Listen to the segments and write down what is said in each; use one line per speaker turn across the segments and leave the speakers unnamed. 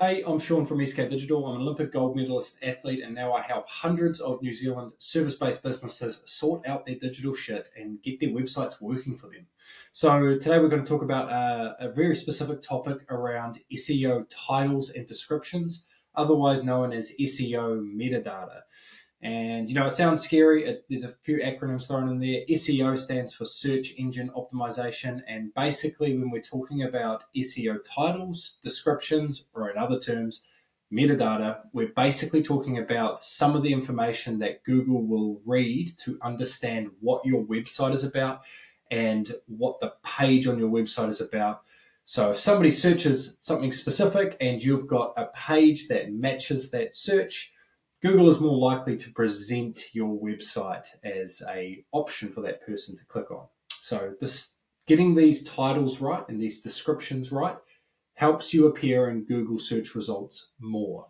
Hey, I'm Sean from SK Digital. I'm an Olympic gold medalist athlete, and now I help hundreds of New Zealand service-based businesses sort out their digital shit and get their websites working for them. So today we're going to talk about a very specific topic around SEO titles and descriptions, otherwise known as SEO metadata. And, it sounds scary. There's a few acronyms thrown in there. SEO stands for Search Engine Optimization. And basically, when we're talking about SEO titles, descriptions, or in other terms, metadata, we're basically talking about some of the information that Google will read to understand what your website is about and what the page on your website is about. So if somebody searches something specific and you've got a page that matches that search, Google is more likely to present your website as an option for that person to click on. So getting these titles right and these descriptions right helps you appear in Google search results more.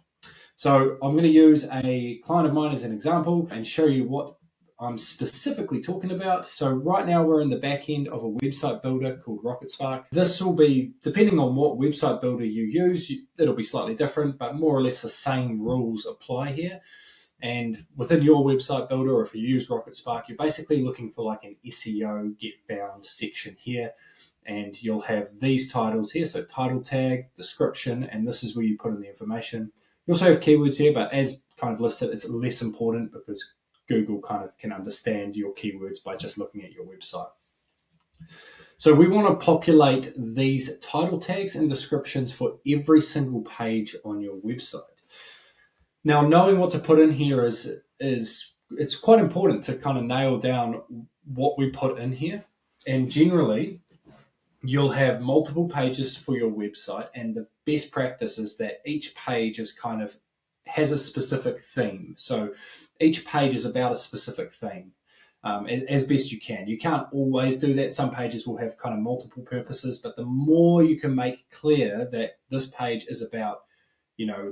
So I'm going to use a client of mine as an example and show you what I'm specifically talking about. So right now we're in the back end of a website builder called RocketSpark. This will be, depending on what website builder you use, it'll be slightly different, but more or less the same rules apply here. And within your website builder, or if you use RocketSpark, you're basically looking for like an SEO get found section here. And you'll have these titles here. So title tag, description, and this is where you put in the information. You also have keywords here, but as kind of listed, it's less important because Google kind of can understand your keywords by just looking at your website. So we want to populate these title tags and descriptions for every single page on your website. Now, knowing what to put in here is it's quite important to kind of nail down what we put in here. And generally, you'll have multiple pages for your website, and the best practice is that each page is kind of has a specific theme. So each page is about a specific theme as best you can. You can't always do that. Some pages will have kind of multiple purposes, but the more you can make clear that this page is about,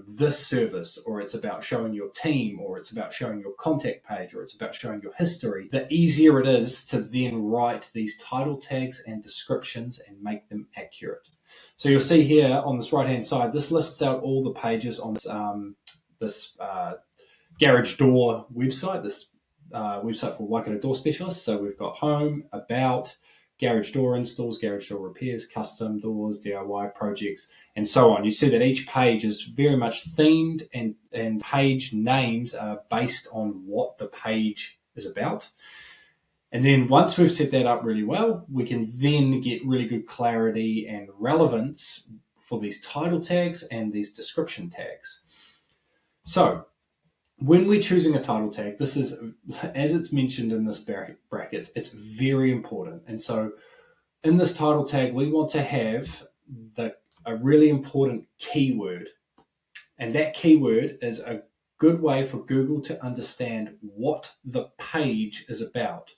this service, or it's about showing your team, or it's about showing your contact page, or it's about showing your history, the easier it is to then write these title tags and descriptions and make them accurate. So you'll see here on this right-hand side, this lists out all the pages on this garage door website, this website for Waikato Door Specialists. So we've got home, about, garage door installs, garage door repairs, custom doors, DIY projects, and so on. You see that each page is very much themed, and page names are based on what the page is about. And then once we've set that up really well, we can then get really good clarity and relevance for these title tags and these description tags. So when we're choosing a title tag, this is, as it's mentioned in this brackets, it's very important. And so in this title tag, we want to have a really important keyword. And that keyword is a good way for Google to understand what the page is about.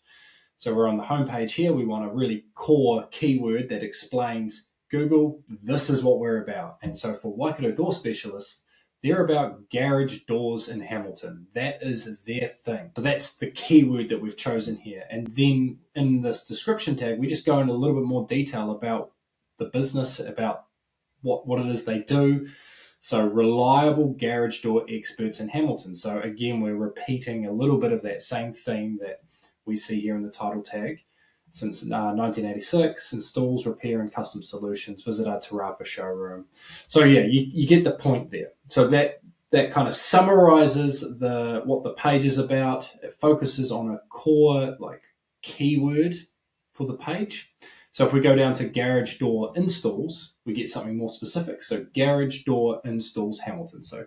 So we're on the home page here. We want a really core keyword that explains, Google, this is what we're about. And so for Waikato Door Specialists, they're about garage doors in Hamilton. That is their thing. So that's the keyword that we've chosen here. And then in this description tag, we just go into a little bit more detail about the business, about what it is they do. So reliable garage door experts in Hamilton. So again, we're repeating a little bit of that same theme that we see here in the title tag. Since 1986, installs, repair, and custom solutions. Visit our Te Rapa showroom. So yeah, you get the point there. So that kind of summarizes what the page is about. It focuses on a core keyword for the page. So if we go down to garage door installs, we get something more specific. So garage door installs Hamilton. So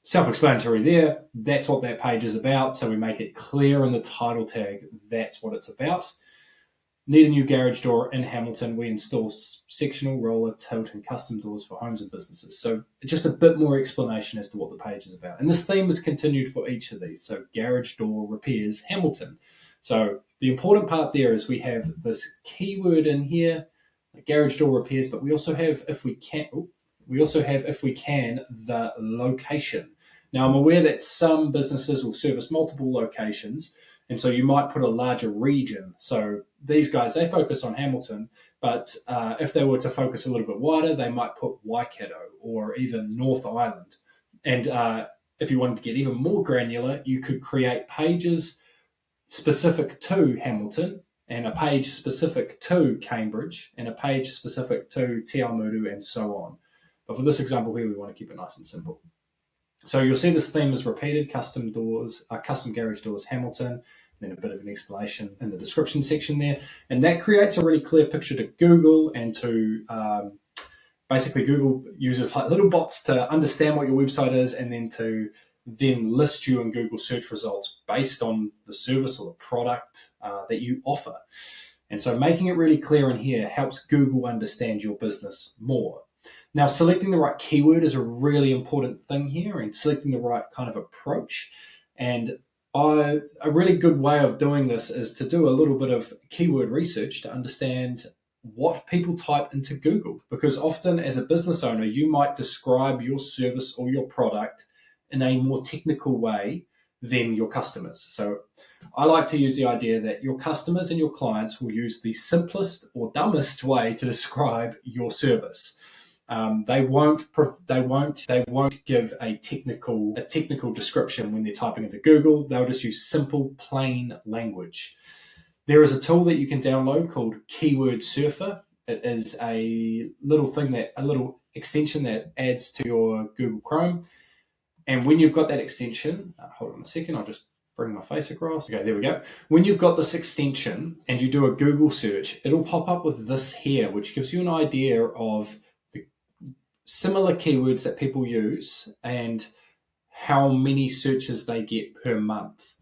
self-explanatory there. That's what that page is about. So we make it clear in the title tag. That's what it's about. Need a new garage door in Hamilton. We install sectional, roller, tilt, and custom doors for homes and businesses. So just a bit more explanation as to what the page is about. And this theme is continued for each of these. So garage door repairs, Hamilton. So the important part there is we have this keyword in here, garage door repairs, but we also have, if we can, the location. Now I'm aware that some businesses will service multiple locations, And so you might put a larger region. So these guys, they focus on Hamilton, but if they were to focus a little bit wider, they might put Waikato or even North Island. And if you wanted to get even more granular, you could create pages specific to Hamilton, and a page specific to Cambridge, and a page specific to Te Awamutu, and so on. But for this example here, we want to keep it nice and simple. So you'll see this theme is repeated: custom doors, custom garage doors, Hamilton, then a bit of an explanation in the description section there. And that creates a really clear picture to Google, and to basically Google uses like little bots to understand what your website is, and then to list you in Google search results based on the service or the product that you offer. And so making it really clear in here helps Google understand your business more. Now, selecting the right keyword is a really important thing here, and selecting the right kind of approach. And a really good way of doing this is to do a little bit of keyword research to understand what people type into Google. Because often as a business owner, you might describe your service or your product in a more technical way than your customers. So I like to use the idea that your customers and your clients will use the simplest or dumbest way to describe your service. They won't give a technical description when they're typing into Google. They'll just use simple, plain language. There is a tool that you can download called Keyword Surfer. It is a little extension that adds to your Google Chrome. And when you've got that extension, hold on a second, I'll just bring my face across. Okay, there we go. When you've got this extension and you do a Google search, it'll pop up with this here, which gives you an idea of the similar keywords that people use and how many searches they get per month.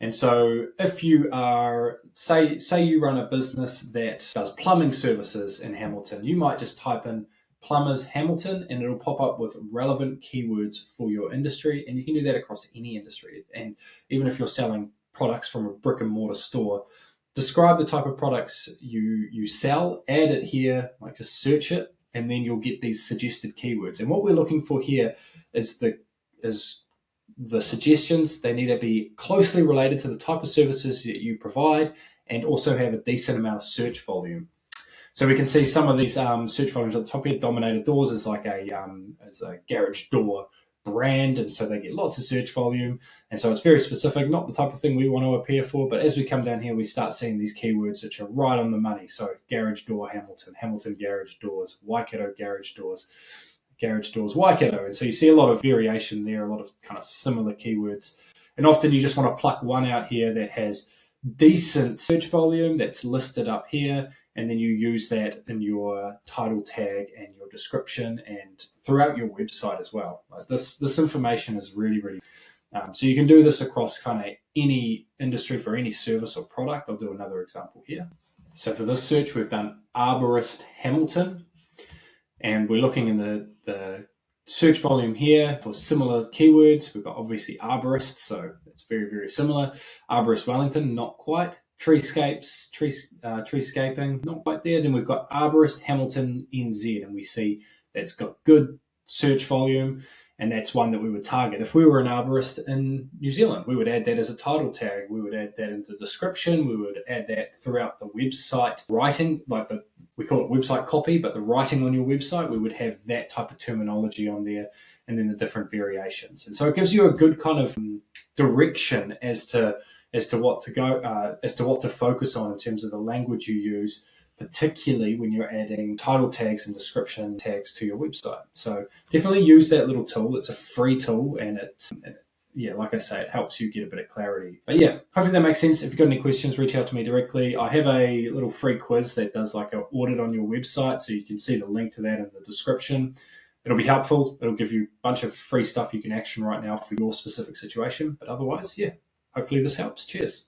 And so if you are, say you run a business that does plumbing services in Hamilton, you might just type in plumbers Hamilton and it'll pop up with relevant keywords for your industry. And you can do that across any industry. And even if you're selling products from a brick and mortar store, describe the type of products you sell, add it here, like just search it, and then you'll get these suggested keywords. And what we're looking for here is the suggestions. They need to be closely related to the type of services that you provide and also have a decent amount of search volume. So we can see some of these search volumes at the top here. Dominator Doors is like a garage door brand, and so they get lots of search volume. And so it's very specific, not the type of thing we want to appear for. But as we come down here, we start seeing these keywords which are right on the money. So garage door Hamilton, Hamilton garage doors, Waikato garage doors Waikato. And so you see a lot of variation there, a lot of kind of similar keywords. And often you just want to pluck one out here that has decent search volume that's listed up here. And then you use that in your title tag and your description and throughout your website as well. Like this information is really, really, so you can do this across kind of any industry for any service or product. I'll do another example here. So for this search, we've done arborist Hamilton, and we're looking in the search volume here for similar keywords. We've got obviously arborist, so it's very, very similar. Arborist Wellington, not quite. Treescaping, not quite there. Then we've got arborist Hamilton NZ, and we see that's got good search volume, and that's one that we would target. If we were an arborist in New Zealand, we would add that as a title tag. We would add that into the description. We would add that throughout the website writing, we call it website copy, but the writing on your website, we would have that type of terminology on there, and then the different variations. And so it gives you a good kind of direction as to what to focus on in terms of the language you use, particularly when you're adding title tags and description tags to your website. So definitely use that little tool. It's a free tool, and like I say, it helps you get a bit of clarity. But yeah, hopefully that makes sense. If you've got any questions, reach out to me directly. I have a little free quiz that does like an audit on your website, so you can see the link to that in the description. It'll be helpful. It'll give you a bunch of free stuff you can action right now for your specific situation. But otherwise, yeah. Hopefully this helps. Cheers.